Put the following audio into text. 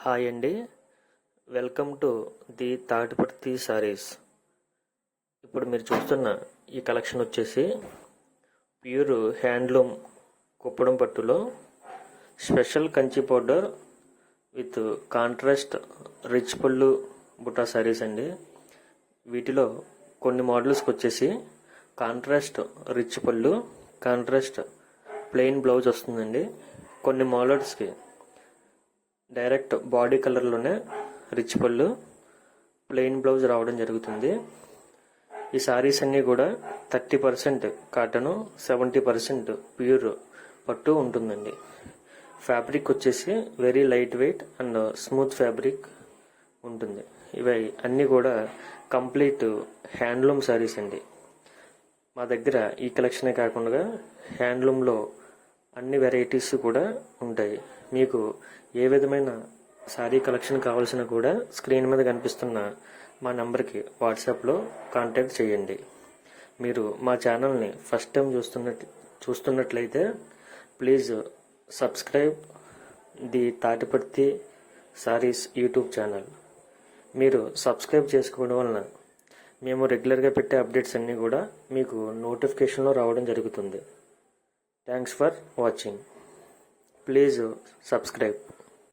Hi అండి, welcome to the Tatiparthi saris. ఇప్పుడు మీరు చూస్తున్న ఈ కలెక్షన్ వచ్చేసి ప్యూర్ హ్యాండ్లూమ్ కుప్పడం పట్టులో special Kanchi powder with contrast rich పళ్ళు బుటా సారీస్ అండి. వీటిలో కొన్ని మోడల్స్కి వచ్చేసి కాంట్రాస్ట్ రిచ్ పళ్ళు, కాంట్రాస్ట్ ప్లెయిన్ బ్లౌజ్ వస్తుందండి. కొన్ని మోడల్స్కి డైరెక్ట్ బాడీ కలర్లోనే రిచ్ పళ్ళు, ప్లెయిన్ బ్లౌజ్ రావడం జరుగుతుంది. ఈ సారీస్ అన్నీ కూడా 30% కాటను, 70% ప్యూర్ పట్టు ఉంటుందండి. ఫ్యాబ్రిక్ వచ్చేసి very light weight and smooth fabric ఉంటుంది. ఇవి అన్నీ కూడా కంప్లీట్ హ్యాండ్లూమ్ సారీస్ అండి. మా దగ్గర ఈ కలెక్షనే కాకుండా హ్యాండ్లూమ్లో అన్ని వెరైటీస్ కూడా ఉంటాయి. మీకు ఏ విధమైన శారీ కలెక్షన్ కావాల్సిన కూడా స్క్రీన్ మీద కనిపిస్తున్న మా నెంబర్కి వాట్సాప్లో కాంటాక్ట్ చేయండి. మీరు మా ఛానల్ని ఫస్ట్ టైం చూస్తున్నట్లయితే please subscribe the Tatiparthi saris YouTube channel. మీరు సబ్స్క్రైబ్ చేసుకోవడం వలన మేము రెగ్యులర్గా పెట్టే అప్డేట్స్ అన్నీ కూడా మీకు నోటిఫికేషన్లో రావడం జరుగుతుంది. Thanks for watching. Please subscribe.